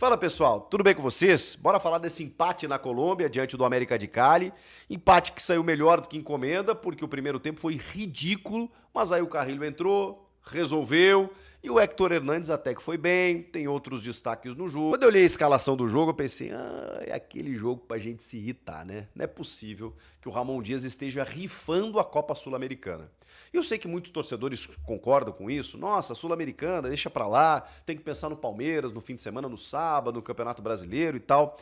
Fala pessoal, tudo bem com vocês? Bora falar desse empate na Colômbia diante do América de Cali. Empate que saiu melhor do que encomenda, porque o primeiro tempo foi ridículo, mas aí o Carrilho entrou, resolveu e o Héctor Hernández até que foi bem, tem outros destaques no jogo. Quando eu olhei a escalação do jogo, eu pensei, é aquele jogo pra gente se irritar, né? Não é possível que o Ramon Dias esteja rifando a Copa Sul-Americana. E eu sei que muitos torcedores concordam com isso. Nossa, Sul-Americana, deixa pra lá, tem que pensar no Palmeiras, no fim de semana, no sábado, no Campeonato Brasileiro e tal.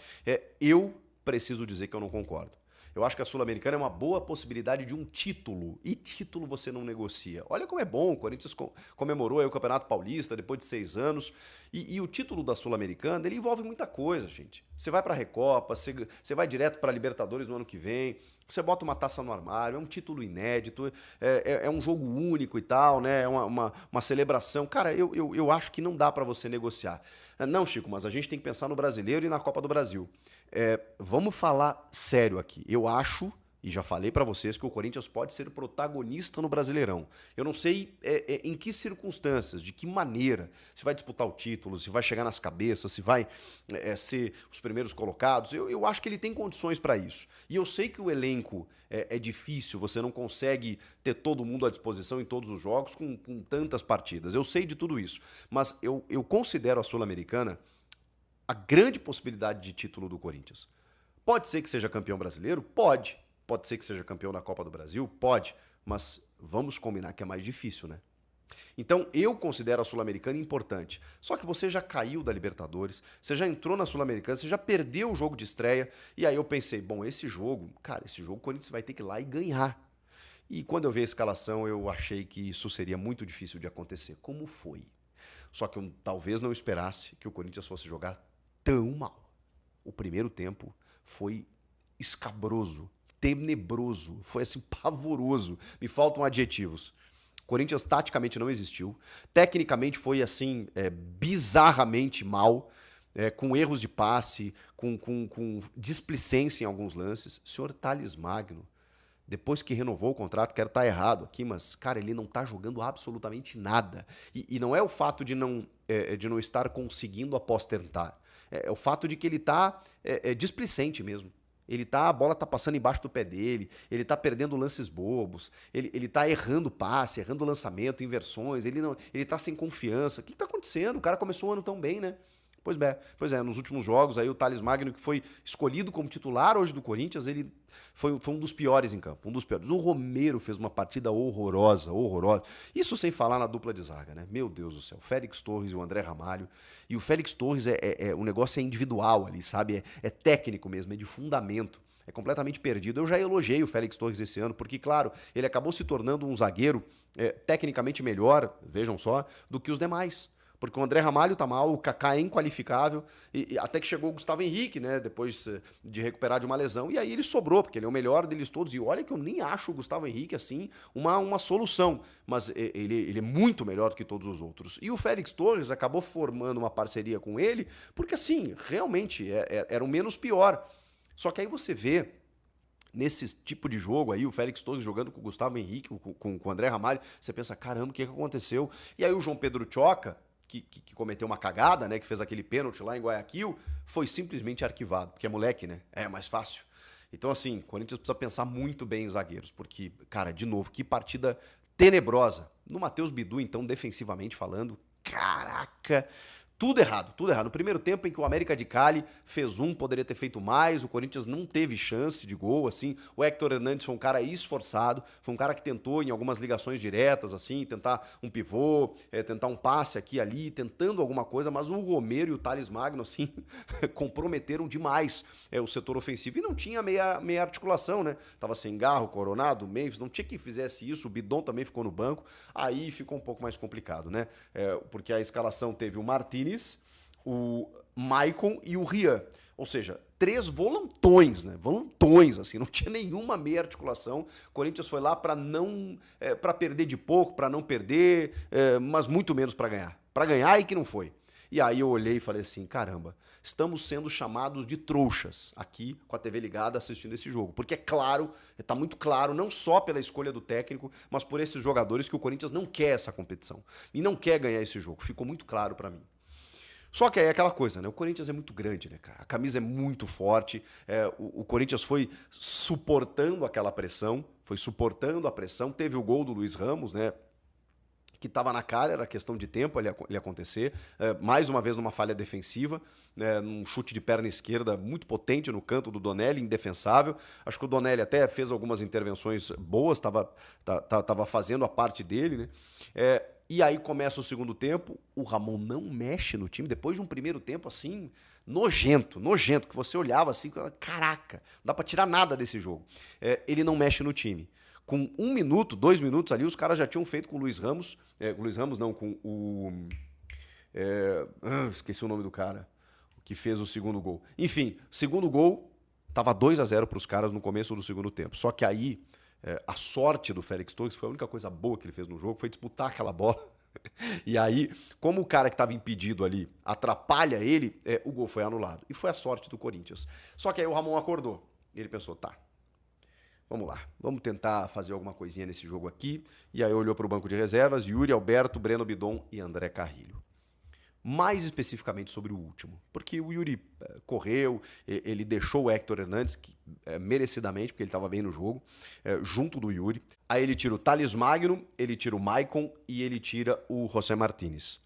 Eu preciso dizer que eu não concordo. Eu acho que a Sul-Americana é uma boa possibilidade de um título. E título você não negocia. Olha como é bom, o Corinthians comemorou aí o Campeonato Paulista depois de 6 anos. E o título da Sul-Americana, ele envolve muita coisa, gente. Você vai pra Recopa, você vai direto pra Libertadores no ano que vem, você bota uma taça no armário, é um título inédito, é um jogo único e tal, né? É uma celebração. Cara, eu acho que não dá pra você negociar. Não, Chico, mas a gente tem que pensar no brasileiro e na Copa do Brasil. Vamos falar sério aqui. Eu acho, e já falei pra vocês, que o Corinthians pode ser protagonista no Brasileirão. Eu não sei em que circunstâncias, de que maneira, se vai disputar o título, se vai chegar nas cabeças, se vai ser os primeiros colocados. Eu acho que ele tem condições pra isso. E eu sei que o elenco é difícil, você não consegue ter todo mundo à disposição em todos os jogos com tantas partidas. Eu sei de tudo isso. Mas eu considero a Sul-Americana a grande possibilidade de título do Corinthians. Pode ser que seja campeão brasileiro? Pode. Pode ser que seja campeão da Copa do Brasil? Pode. Mas vamos combinar que é mais difícil, né? Então eu considero a Sul-Americana importante. Só que você já caiu da Libertadores, você já entrou na Sul-Americana, você já perdeu o jogo de estreia. E aí eu pensei, bom, esse jogo o Corinthians vai ter que ir lá e ganhar. E quando eu vi a escalação, eu achei que isso seria muito difícil de acontecer. Como foi? Só que eu talvez não esperasse que o Corinthians fosse jogar tão mal. O primeiro tempo foi escabroso, tenebroso, foi assim pavoroso. Me faltam adjetivos. O Corinthians taticamente não existiu, tecnicamente foi assim bizarramente mal, com erros de passe, com displicência em alguns lances. O senhor Thales Magno, depois que renovou o contrato, quero estar errado aqui, mas, cara, ele não tá jogando absolutamente nada. E não é o fato de não estar conseguindo após tentar. É o fato de que ele tá displicente mesmo. A bola tá passando embaixo do pé dele, ele tá perdendo lances bobos, ele tá errando passe, errando lançamento, inversões, ele tá sem confiança. O que tá acontecendo? O cara começou o ano tão bem, né? Pois é, nos últimos jogos aí o Thales Magno, que foi escolhido como titular hoje do Corinthians, ele foi um dos piores em campo, um dos piores. O Romero fez uma partida horrorosa. Isso sem falar na dupla de zaga, né? Meu Deus do céu, Félix Torres e o André Ramalho. E o Félix Torres o negócio é individual ali, sabe? É técnico mesmo, é de fundamento. É completamente perdido. Eu já elogiei o Félix Torres esse ano, porque, claro, ele acabou se tornando um zagueiro tecnicamente melhor, vejam só, do que os demais. Porque o André Ramalho tá mal, o Kaká é inqualificável, e até que chegou o Gustavo Henrique, né, depois de recuperar de uma lesão, e aí ele sobrou, porque ele é o melhor deles todos, e olha que eu nem acho o Gustavo Henrique, assim, uma solução, mas ele é muito melhor do que todos os outros. E o Félix Torres acabou formando uma parceria com ele, porque assim, realmente, era o menos pior. Só que aí você vê nesse tipo de jogo aí, o Félix Torres jogando com o Gustavo Henrique, com o André Ramalho, você pensa, caramba, o que aconteceu? E aí o João Pedro Tchoca, que cometeu uma cagada, né, que fez aquele pênalti lá em Guayaquil, foi simplesmente arquivado, porque é moleque, né? É mais fácil. Então, assim, o Corinthians precisa pensar muito bem em zagueiros, porque, cara, de novo, que partida tenebrosa. No Matheus Bidu, então, defensivamente falando, caraca, tudo errado, tudo errado. No primeiro tempo em que o América de Cali fez poderia ter feito mais, o Corinthians não teve chance de gol, assim. O Héctor Hernández foi um cara esforçado, foi um cara que tentou em algumas ligações diretas, assim, tentar um pivô, tentar um passe aqui e ali, tentando alguma coisa, mas o Romero e o Thales Magno, assim, comprometeram demais o setor ofensivo. E não tinha meia articulação, né? Tava sem Garro, Coronado, Memphis, não tinha quem fizesse isso, o Bidon também ficou no banco, aí ficou um pouco mais complicado, né? Porque a escalação teve o Martínez, o Maicon e o Rian. Ou seja, 3 volantões, né? Volantões, assim, não tinha nenhuma meia articulação. O Corinthians foi lá para para perder de pouco, para não perder, mas muito menos para ganhar. Para ganhar e que não foi. E aí eu olhei e falei assim, caramba, estamos sendo chamados de trouxas aqui com a TV ligada assistindo esse jogo. Porque é claro, tá muito claro, não só pela escolha do técnico, mas por esses jogadores que o Corinthians não quer essa competição. E não quer ganhar esse jogo. Ficou muito claro para mim. Só que aí é aquela coisa, né? O Corinthians é muito grande, né, cara? A camisa é muito forte. O Corinthians foi suportando aquela pressão, foi suportando a pressão. Teve o gol do Luiz Ramos, né? Que estava na cara, era questão de tempo ele acontecer. Mais uma vez numa falha defensiva, né, num chute de perna esquerda muito potente no canto do Donelli, indefensável. Acho que o Donelli até fez algumas intervenções boas, estava fazendo a parte dele, né? E aí começa o segundo tempo, o Ramon não mexe no time, depois de um primeiro tempo assim, nojento, que você olhava assim, caraca, não dá pra tirar nada desse jogo. Ele não mexe no time. Com 1 minuto, 2 minutos ali, os caras já tinham feito com o Luiz Ramos. Com o Luiz Ramos não, com o... esqueci o nome do cara, que fez o segundo gol. Enfim, segundo gol, tava 2-0 para os caras no começo do segundo tempo. Só que aí, a sorte do Félix Torres, foi a única coisa boa que ele fez no jogo, foi disputar aquela bola. E aí, como o cara que estava impedido ali atrapalha ele, o gol foi anulado. E foi a sorte do Corinthians. Só que aí o Ramon acordou. E ele pensou, tá, vamos lá, vamos tentar fazer alguma coisinha nesse jogo aqui. E aí olhou para o banco de reservas, Yuri Alberto, Breno Bidon e André Carrilho. Mais especificamente sobre o último, porque o Yuri correu, ele deixou o Héctor Hernandes, merecidamente, porque ele estava bem no jogo, junto do Yuri. Aí ele tira o Thales Magno, ele tira o Maicon e ele tira o José Martínez,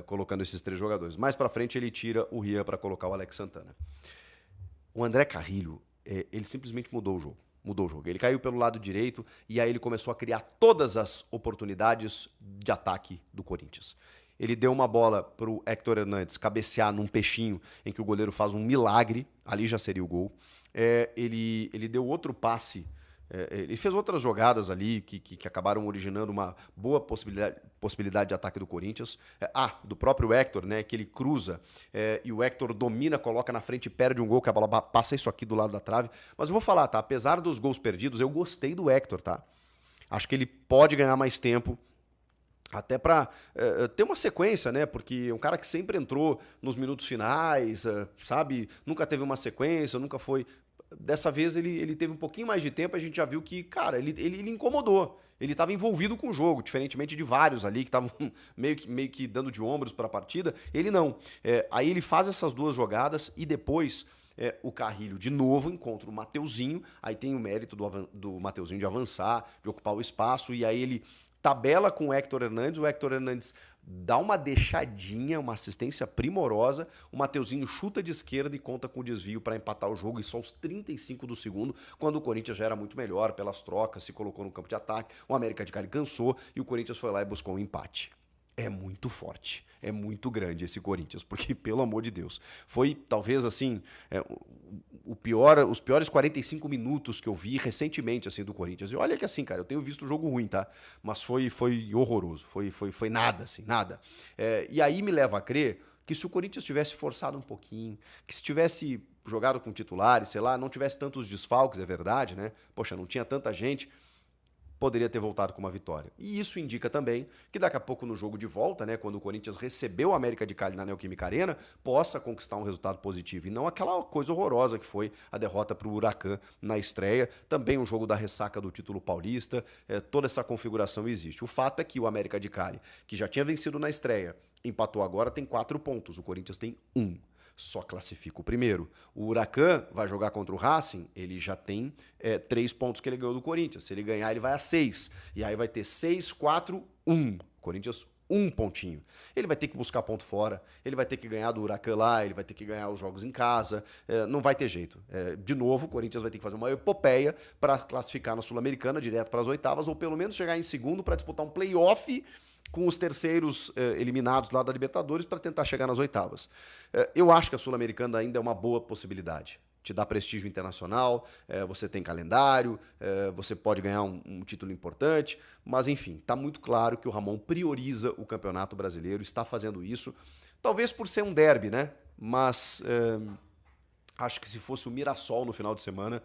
colocando esses 3 jogadores. Mais para frente ele tira o Rian para colocar o Alex Santana. O André Carrilho, ele simplesmente mudou o jogo. Mudou o jogo. Ele caiu pelo lado direito e aí ele começou a criar todas as oportunidades de ataque do Corinthians. Ele deu uma bola para o Héctor Hernandes cabecear num peixinho em que o goleiro faz um milagre, ali já seria o gol. Ele deu outro passe, ele fez outras jogadas ali que acabaram originando uma boa possibilidade de ataque do Corinthians. Do próprio Héctor, né, que ele cruza e o Héctor domina, coloca na frente e perde um gol, que a bola passa isso aqui do lado da trave. Mas eu vou falar, tá? Apesar dos gols perdidos, eu gostei do Héctor, tá? Acho que ele pode ganhar mais tempo, até para ter uma sequência, né? Porque é um cara que sempre entrou nos minutos finais, sabe? Nunca teve uma sequência, nunca foi... Dessa vez ele teve um pouquinho mais de tempo, a gente já viu que, cara, ele incomodou. Ele estava envolvido com o jogo, diferentemente de vários ali que estavam meio que dando de ombros para a partida. Ele não. Aí ele faz essas 2 jogadas e depois... o Carrilho de novo encontra o Mateuzinho, aí tem o mérito do Mateuzinho de avançar, de ocupar o espaço, e aí ele tabela com o Héctor Hernandes dá uma deixadinha, uma assistência primorosa, o Mateuzinho chuta de esquerda e conta com o desvio para empatar o jogo, e só aos 35 do segundo, quando o Corinthians já era muito melhor pelas trocas, se colocou no campo de ataque, o América de Cali cansou e o Corinthians foi lá e buscou um empate. É muito forte, é muito grande esse Corinthians, porque, pelo amor de Deus, foi talvez assim, os piores 45 minutos que eu vi recentemente assim do Corinthians. E olha que assim, cara, eu tenho visto jogo ruim, tá? Mas foi horroroso, foi nada, assim, nada. E aí me leva a crer que se o Corinthians tivesse forçado um pouquinho, que se tivesse jogado com titulares, sei lá, não tivesse tantos desfalques, é verdade, né? Poxa, não tinha tanta gente, poderia ter voltado com uma vitória. E isso indica também que daqui a pouco no jogo de volta, né, quando o Corinthians recebeu o América de Cali na Neoquímica Arena, possa conquistar um resultado positivo e não aquela coisa horrorosa que foi a derrota para o Huracan na estreia. Também um jogo da ressaca do título paulista, toda essa configuração existe. O fato é que o América de Cali, que já tinha vencido na estreia, empatou agora, tem 4 pontos, o Corinthians tem 1. Só classifica o primeiro. O Huracan vai jogar contra o Racing, ele já tem 3 pontos que ele ganhou do Corinthians. Se ele ganhar, ele vai a 6. E aí vai ter 6, 4, 1. Corinthians, 1 pontinho. Ele vai ter que buscar ponto fora, ele vai ter que ganhar do Huracan lá, ele vai ter que ganhar os jogos em casa, não vai ter jeito. De novo, o Corinthians vai ter que fazer uma epopeia para classificar na Sul-Americana, direto para as oitavas, ou pelo menos chegar em segundo para disputar um play-off com os terceiros eliminados lá da Libertadores para tentar chegar nas oitavas. Eu acho que a Sul-Americana ainda é uma boa possibilidade. Te dá prestígio internacional, você tem calendário, você pode ganhar um título importante, mas enfim, está muito claro que o Ramon prioriza o Campeonato Brasileiro, está fazendo isso, talvez por ser um derby, né? Mas acho que se fosse o Mirassol no final de semana,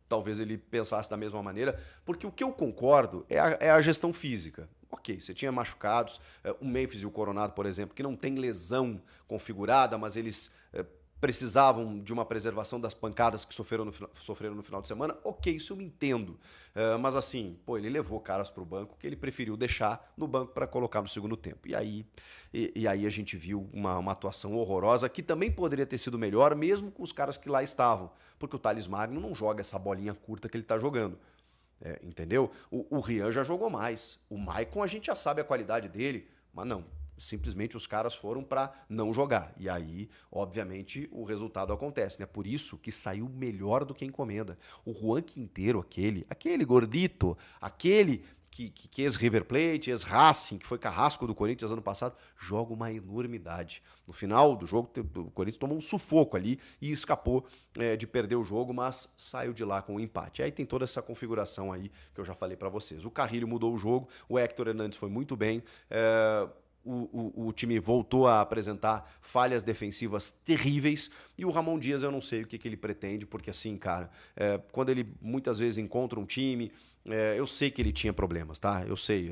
talvez ele pensasse da mesma maneira, porque o que eu concordo é a gestão física. Ok, você tinha machucados, o Memphis e o Coronado, por exemplo, que não tem lesão configurada, mas eles precisavam de uma preservação das pancadas que sofreram no final de semana, ok, isso eu me entendo. Mas assim, pô, ele levou caras pro banco que ele preferiu deixar no banco para colocar no segundo tempo. E aí a gente viu uma atuação horrorosa que também poderia ter sido melhor, mesmo com os caras que lá estavam. Porque o Thales Magno não joga essa bolinha curta que ele tá jogando. Entendeu? O Rian já jogou mais. O Maicon a gente já sabe a qualidade dele, mas não. Simplesmente os caras foram para não jogar. E aí, obviamente, o resultado acontece, né? Por isso que saiu melhor do que a encomenda. O Juan Quinteiro, aquele gordito, aquele que ex-River Plate, ex-Racing, que foi carrasco do Corinthians ano passado, joga uma enormidade. No final do jogo, o Corinthians tomou um sufoco ali e escapou de perder o jogo, mas saiu de lá com um empate. Aí tem toda essa configuração aí que eu já falei para vocês. O Carrilho mudou o jogo, o Héctor Hernandes foi muito bem, o time voltou a apresentar falhas defensivas terríveis e o Ramon Dias eu não sei o que ele pretende, porque assim, cara, quando ele muitas vezes encontra um time, eu sei que ele tinha problemas, tá? Eu sei,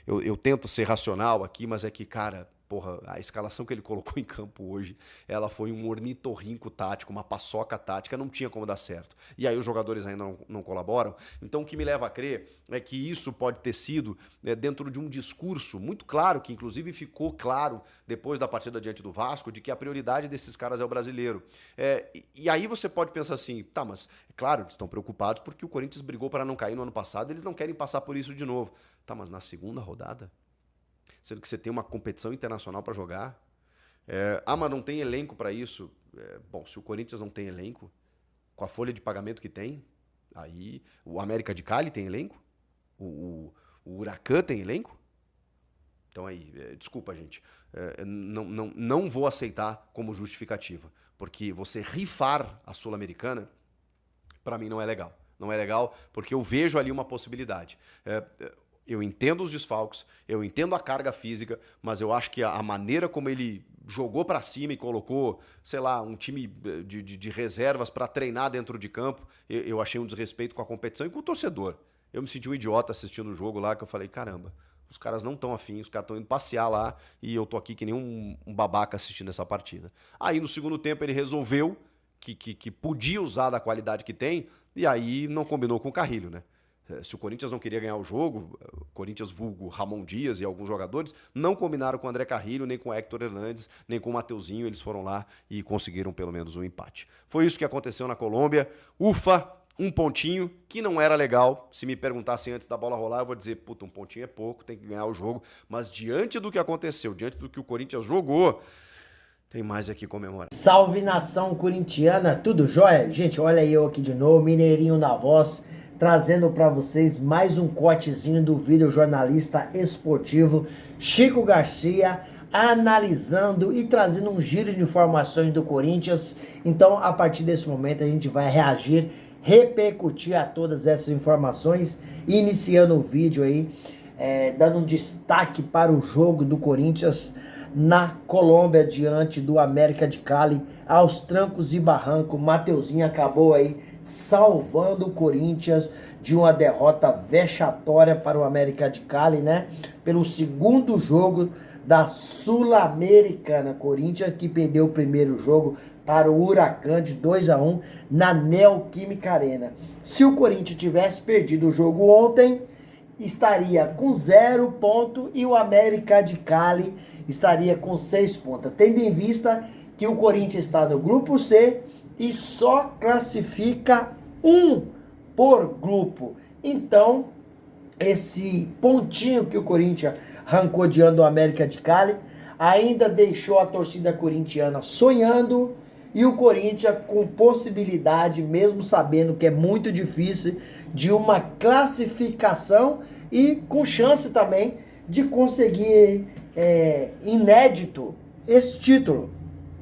eu tento ser racional aqui, mas é que, cara, porra, a escalação que ele colocou em campo hoje, ela foi um ornitorrinco tático, uma paçoca tática, não tinha como dar certo. E aí os jogadores ainda não colaboram. Então o que me leva a crer é que isso pode ter sido dentro de um discurso muito claro, que inclusive ficou claro depois da partida diante do Vasco, de que a prioridade desses caras é o brasileiro. E aí você pode pensar assim, tá, mas é claro, eles estão preocupados porque o Corinthians brigou para não cair no ano passado, eles não querem passar por isso de novo. Tá, mas na segunda rodada, sendo que você tem uma competição internacional para jogar. Mas não tem elenco para isso. Bom, se o Corinthians não tem elenco, com a folha de pagamento que tem, aí o América de Cali tem elenco? O Huracan tem elenco? Então aí, desculpa, gente. Não vou aceitar como justificativa, porque você rifar a Sul-Americana, para mim não é legal. Não é legal porque eu vejo ali uma possibilidade. Eu entendo os desfalques, eu entendo a carga física, mas eu acho que a maneira como ele jogou para cima e colocou, sei lá, um time de reservas para treinar dentro de campo, eu achei um desrespeito com a competição e com o torcedor. Eu me senti um idiota assistindo o jogo lá, que eu falei, caramba, os caras não estão afim, os caras estão indo passear lá e eu tô aqui que nem um babaca assistindo essa partida. Aí no segundo tempo ele resolveu que podia usar da qualidade que tem e aí não combinou com o Carrilho, né? Se o Corinthians não queria ganhar o jogo, o Corinthians vulgo Ramon Dias e alguns jogadores, não combinaram com o André Carrilho, nem com o Héctor Hernandes, nem com o Mateuzinho, eles foram lá e conseguiram pelo menos um empate. Foi isso que aconteceu na Colômbia. Ufa, um pontinho, que não era legal. Se me perguntassem antes da bola rolar, eu vou dizer, puta, um pontinho é pouco, tem que ganhar o jogo. Mas diante do que aconteceu, diante do que o Corinthians jogou, tem mais aqui comemorar. Salve, nação corintiana, tudo jóia? Gente, olha eu aqui de novo, Mineirinho na voz, trazendo para vocês mais um cortezinho do vídeo jornalista esportivo Chico Garcia, analisando e trazendo um giro de informações do Corinthians. Então, a partir desse momento, a gente vai reagir, repercutir a todas essas informações, iniciando o vídeo aí, dando um destaque para o jogo do Corinthians na Colômbia, diante do América de Cali, aos trancos e barrancos. Mateuzinho acabou aí salvando o Corinthians de uma derrota vexatória para o América de Cali, né? Pelo segundo jogo da Sul-Americana. Corinthians que perdeu o primeiro jogo para o Huracan de 2-1 na Neoquímica Arena. Se o Corinthians tivesse perdido o jogo ontem, estaria com 0 ponto e o América de Cali estaria com 6 pontos. Tendo em vista que o Corinthians está no grupo C e só classifica um por grupo. Então, esse pontinho que o Corinthians arrancou diante do América de Cali ainda deixou a torcida corintiana sonhando e o Corinthians com possibilidade, mesmo sabendo que é muito difícil, de uma classificação e com chance também de conseguir inédito esse título.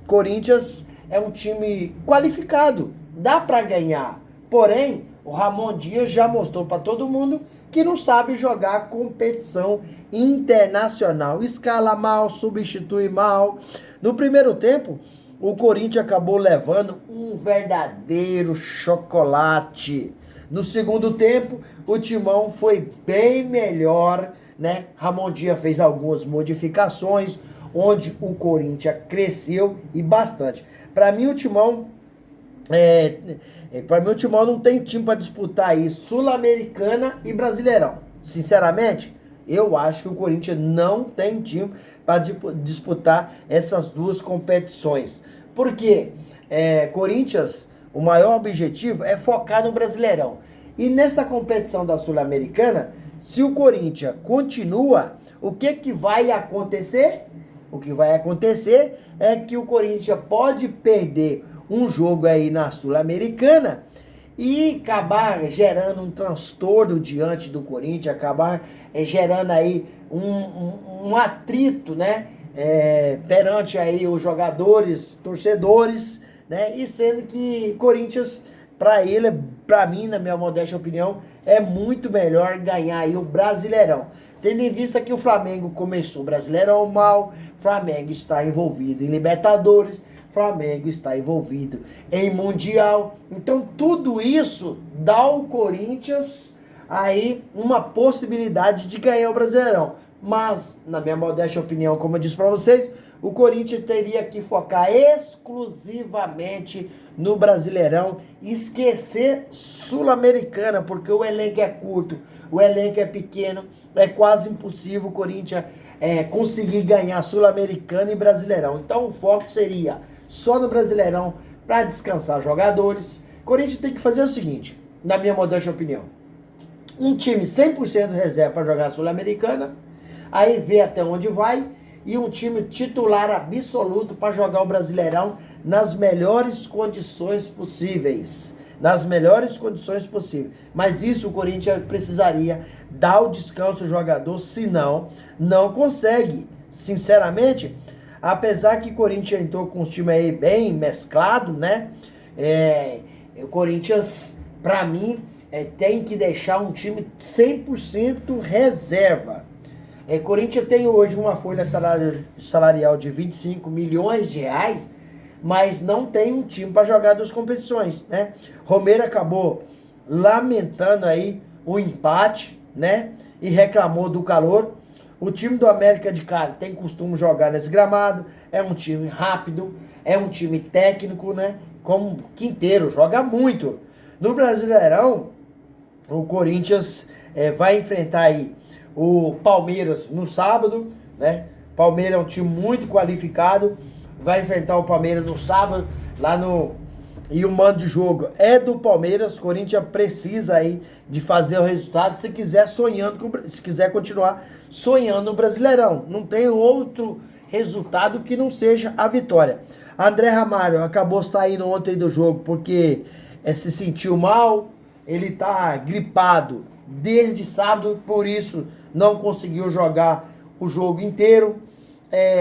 Corinthians é um time qualificado, dá para ganhar. Porém, o Ramon Dias já mostrou para todo mundo que não sabe jogar competição internacional. Escala mal, substitui mal. No primeiro tempo, o Corinthians acabou levando um verdadeiro chocolate. No segundo tempo, o Timão foi bem melhor, né? Ramon Dias fez algumas modificações. onde o Corinthians cresceu e bastante. Para mim, o Timão não tem time para disputar aí Sul-Americana e Brasileirão. Sinceramente, eu acho que o Corinthians não tem time para disputar essas duas competições. Porque Corinthians, o maior objetivo é focar no Brasileirão. E nessa competição da Sul-Americana, se o Corinthians continua, o que vai acontecer? O que vai acontecer é que o Corinthians pode perder um jogo aí na Sul-Americana e acabar gerando um transtorno diante do Corinthians, acabar gerando aí um atrito, né? Perante aí os jogadores, torcedores, né? E sendo que Corinthians, para mim, na minha modesta opinião, é muito melhor ganhar aí o Brasileirão. Tendo em vista que o Flamengo começou o Brasileirão mal, Flamengo está envolvido em Libertadores, Flamengo está envolvido em Mundial. Então tudo isso dá ao Corinthians aí uma possibilidade de ganhar o Brasileirão. Mas, na minha modesta opinião, como eu disse para vocês, o Corinthians teria que focar exclusivamente no Brasileirão, esquecer Sul-Americana, porque o elenco é curto, o elenco é pequeno, é quase impossível o Corinthians conseguir ganhar Sul-Americana e Brasileirão. Então o foco seria só no Brasileirão para descansar jogadores. O Corinthians tem que fazer o seguinte, na minha modesta opinião, um time 100% reserva para jogar Sul-Americana, aí vê até onde vai, e um time titular absoluto para jogar o Brasileirão nas melhores condições possíveis. Nas melhores condições possíveis. Mas isso o Corinthians precisaria dar o descanso ao jogador, senão não consegue. Sinceramente, apesar que o Corinthians entrou com um time aí bem mesclado, né? O Corinthians, para mim, tem que deixar um time 100% reserva. Corinthians tem hoje uma folha salarial de 25 milhões de reais, mas não tem um time para jogar duas competições, né? Romero acabou lamentando aí o empate, né? E reclamou do calor. O time do América de Cali tem costume jogar nesse gramado, é um time rápido, é um time técnico, né? Como Quinteiro, joga muito. No Brasileirão, o Corinthians vai enfrentar aí o Palmeiras no sábado, né? Palmeiras é um time muito qualificado, vai enfrentar o Palmeiras no sábado, e o mando de jogo é do Palmeiras. Corinthians precisa aí de fazer o resultado se quiser continuar sonhando no Brasileirão. Não tem outro resultado que não seja a vitória. André Ramalho acabou saindo ontem do jogo porque se sentiu mal, ele tá gripado desde sábado, por isso não conseguiu jogar o jogo inteiro.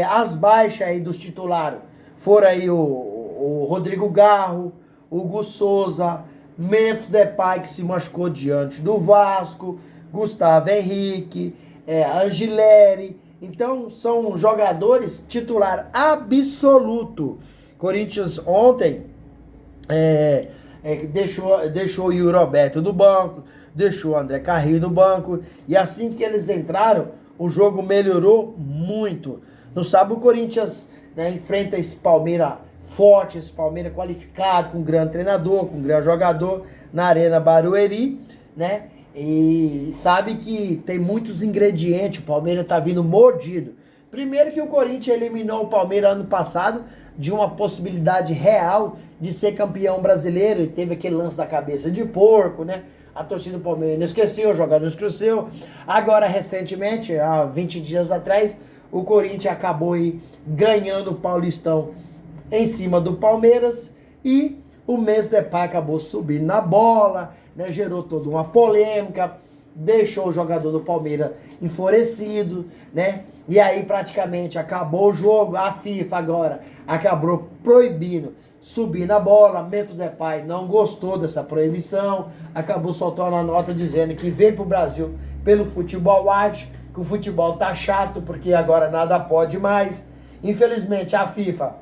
As baixas aí dos titulares foram aí o Rodrigo Garro, o Hugo Souza, Memphis Depay, que se machucou diante do Vasco, Gustavo Henrique, Angileri. Então são jogadores titular absoluto. Corinthians ontem deixou o Yuri Alberto no banco, deixou o André Carrillo no banco, e assim que eles entraram, o jogo melhorou muito. No sábado o Corinthians, né, enfrenta esse Palmeiras forte, esse Palmeiras qualificado, com um grande treinador, com um grande jogador, na Arena Barueri, né? E sabe que tem muitos ingredientes, o Palmeiras tá vindo mordido. Primeiro que o Corinthians eliminou o Palmeiras ano passado de uma possibilidade real de ser campeão brasileiro, e teve aquele lance da cabeça de porco, né? A torcida do Palmeiras não esqueceu, o jogador não esqueceu. Agora, recentemente, há 20 dias atrás, o Corinthians acabou aí ganhando o Paulistão em cima do Palmeiras, e o Memphis Depay acabou subindo na bola, né? Gerou toda uma polêmica, deixou o jogador do Palmeiras enfurecido, né? E aí praticamente acabou o jogo. A FIFA agora acabou proibindo subir na bola. Memphis Depay não gostou dessa proibição, acabou soltando a nota dizendo que veio pro Brasil pelo futebol arte, que o futebol tá chato porque agora nada pode mais. Infelizmente a FIFA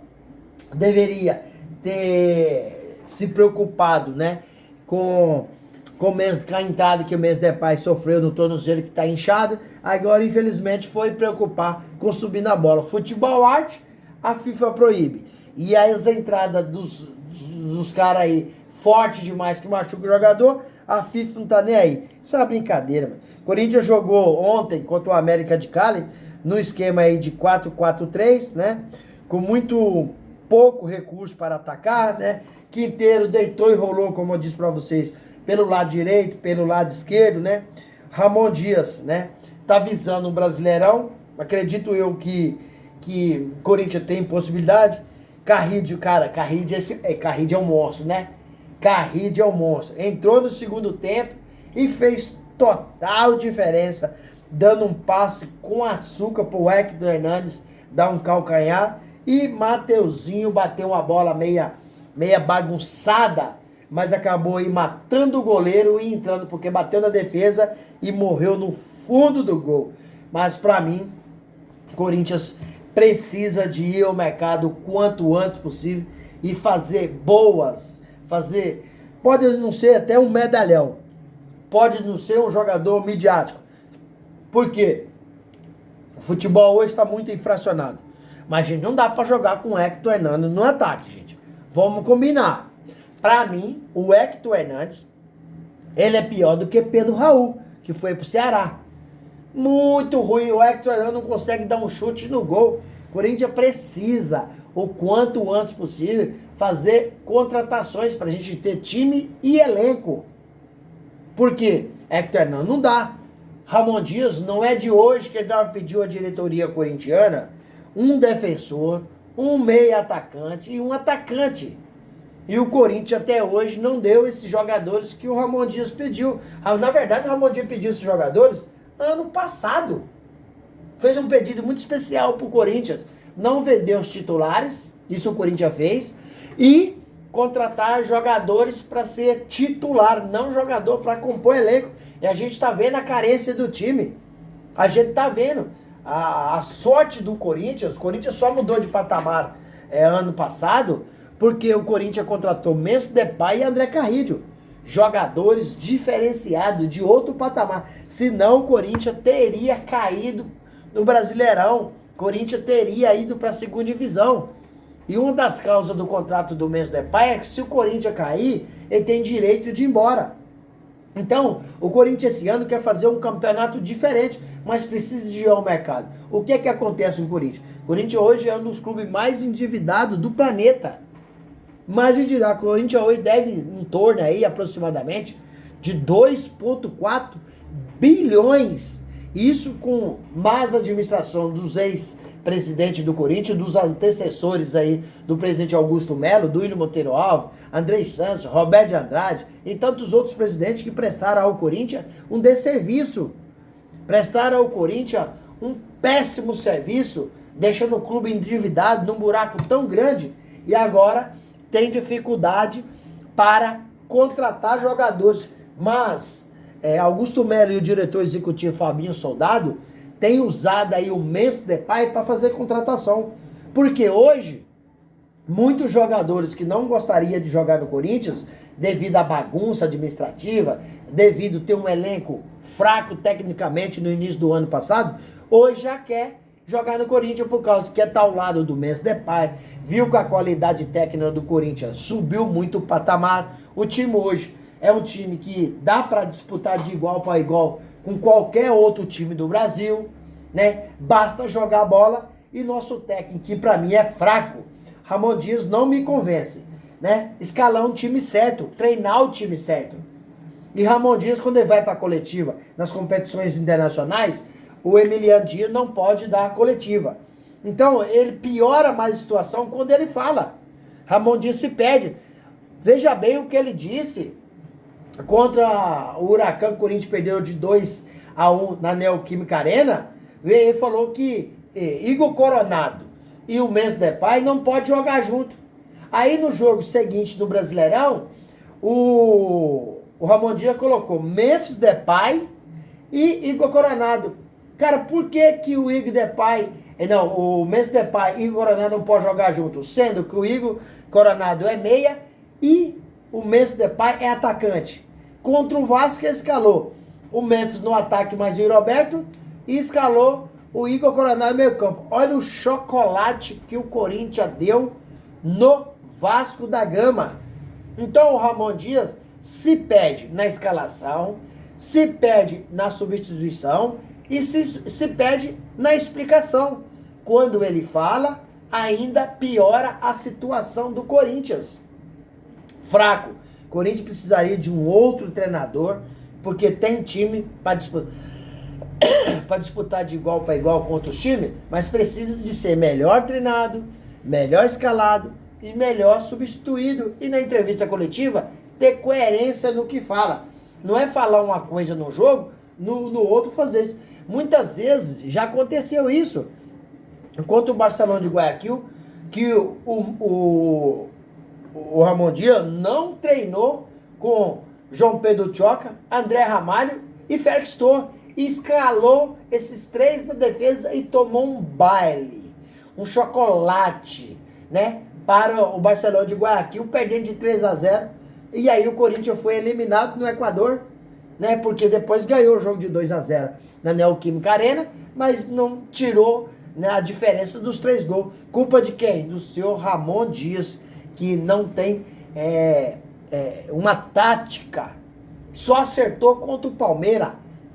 deveria ter se preocupado, né, com com a entrada que o Memphis Depay sofreu no tornozelo que está inchado, agora infelizmente foi preocupar com subir na bola. Futebol arte, a FIFA proíbe. E as entradas dos caras aí, forte demais, que machuca o jogador, a FIFA não tá nem aí. Isso é uma brincadeira, mano. Corinthians jogou ontem contra o América de Cali, no esquema aí de 4-4-3, né? Com muito pouco recurso para atacar, né? Quinteiro deitou e rolou, como eu disse para vocês, pelo lado direito, pelo lado esquerdo, né? Ramon Dias, né? Tá visando um Brasileirão. Acredito eu que Corinthians tem possibilidade. Carrídio, cara, Carrídio é um monstro, né? Carrídio é um monstro. Entrou no segundo tempo e fez total diferença, dando um passe com açúcar pro Hector Hernandes dar um calcanhar. E Mateuzinho bateu uma bola meia bagunçada, mas acabou aí matando o goleiro e entrando, porque bateu na defesa e morreu no fundo do gol. Mas pra mim, Corinthians precisa de ir ao mercado o quanto antes possível e pode não ser até um medalhão, pode não ser um jogador midiático. Por quê? O futebol hoje está muito infracionado. Mas, gente, não dá para jogar com o Hector Hernandes no ataque, gente. Vamos combinar. Para mim, o Hector Hernandes, ele é pior do que Pedro Raul, que foi pro Ceará. Muito ruim. O Hector Hernandes não consegue dar um chute no gol. O Corinthians precisa, o quanto antes possível, fazer contratações para a gente ter time e elenco. Por quê? Hector Hernandes não dá. Ramon Dias não é de hoje que ele pediu à diretoria corintiana um defensor, um meia atacante e um atacante. E o Corinthians até hoje não deu esses jogadores que o Ramon Dias pediu. Na verdade, o Ramon Dias pediu esses jogadores ano passado. Fez um pedido muito especial pro Corinthians. Não vender os titulares, isso o Corinthians fez, e contratar jogadores para ser titular, não jogador para compor elenco. E a gente tá vendo a carência do time. A gente tá vendo a sorte do Corinthians. O Corinthians só mudou de patamar ano passado porque o Corinthians contratou Memphis Depay e André Carrídio, jogadores diferenciados de outro patamar. Senão o Corinthians teria caído no Brasileirão. O Corinthians teria ido para a segunda divisão. E uma das causas do contrato do Memphis Depay é que se o Corinthians cair, ele tem direito de ir embora. Então, o Corinthians esse ano quer fazer um campeonato diferente, mas precisa de ir ao mercado. O que é que acontece no Corinthians? O Corinthians hoje é um dos clubes mais endividados do planeta. Mais endividado. O Corinthians hoje deve em torno aí, aproximadamente, de 2,4 bilhões. Isso com más administração dos ex-presidentes do Corinthians, dos antecessores aí do presidente Augusto Melo, do Willian Monteiro Alves, Andrei Santos, Roberto de Andrade e tantos outros presidentes que prestaram ao Corinthians um desserviço. Prestaram ao Corinthians um péssimo serviço, deixando o clube endividado num buraco tão grande e agora tem dificuldade para contratar jogadores. Mas Augusto Melo e o diretor executivo Fabinho Soldado têm usado aí o Memphis Depay para fazer contratação. Porque hoje, muitos jogadores que não gostariam de jogar no Corinthians, devido à bagunça administrativa, devido a ter um elenco fraco tecnicamente no início do ano passado, hoje já quer jogar no Corinthians por causa que está ao lado do Memphis Depay, viu que a qualidade técnica do Corinthians subiu muito o patamar. O time hoje é um time que dá para disputar de igual para igual com qualquer outro time do Brasil, né? Basta jogar a bola e nosso técnico, que para mim é fraco, Ramon Dias, não me convence, né? Escalar um time certo, treinar o time certo. E Ramon Dias, quando ele vai para a coletiva nas competições internacionais, o Emiliano Dias não pode dar a coletiva. Então, ele piora mais a situação quando ele fala. Ramon Dias se perde. Veja bem o que ele disse contra o Huracan, que o Corinthians perdeu de 2-1 na Neoquímica Arena. Ele falou que Igor Coronado e o Memphis Depay não pode jogar junto. Aí no jogo seguinte do Brasileirão, o Ramon Dias colocou Memphis Depay e Igor Coronado. Cara, por que o Igor Depay, o Memphis Depay e o Igor Coronado não podem jogar juntos? Sendo que o Igor Coronado é meia e o Memphis Depay é atacante. Contra o Vasco ele escalou o Memphis no ataque mais o Roberto e escalou o Igor Coronel no meio campo. Olha o chocolate que o Corinthians deu no Vasco da Gama. Então o Ramon Dias se perde na escalação, se perde na substituição e se perde na explicação. Quando ele fala, ainda piora a situação do Corinthians. Fraco. O Corinthians precisaria de um outro treinador, porque tem time para disputar de igual para igual contra os times, mas precisa de ser melhor treinado, melhor escalado e melhor substituído. E na entrevista coletiva, ter coerência no que fala. Não é falar uma coisa no jogo, no outro fazer isso. Muitas vezes já aconteceu isso. Contra o Barcelona de Guayaquil, que o Ramon Dias não treinou com João Pedro Choca, André Ramalho e Félix Torres. E escalou esses três na defesa e tomou um baile, um chocolate, né? Para o Barcelona de Guayaquil, perdendo de 3-0. E aí o Corinthians foi eliminado no Equador, né? Porque depois ganhou o jogo de 2-0 na Neoquímica Arena, mas não tirou, né, a diferença dos 3 gols. Culpa de quem? Do senhor Ramon Dias, que não tem uma tática. Só acertou contra o Palmeiras,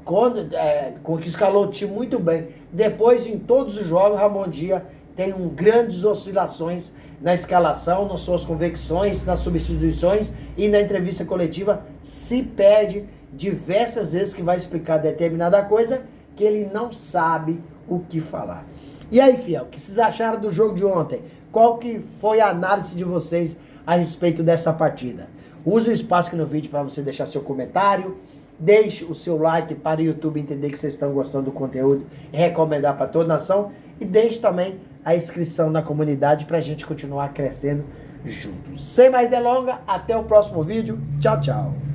com que escalou o time muito bem. Depois, em todos os jogos, Ramon Dias tem grandes oscilações na escalação, nas suas convicções, nas substituições e na entrevista coletiva. Se perde diversas vezes que vai explicar determinada coisa que ele não sabe o que falar. E aí, fiel, o que vocês acharam do jogo de ontem? Qual que foi a análise de vocês a respeito dessa partida? Use o espaço aqui no vídeo para você deixar seu comentário. Deixe o seu like para o YouTube entender que vocês estão gostando do conteúdo e recomendar para toda a nação. E deixe também a inscrição na comunidade para a gente continuar crescendo juntos. Sem mais delongas, até o próximo vídeo. Tchau, tchau.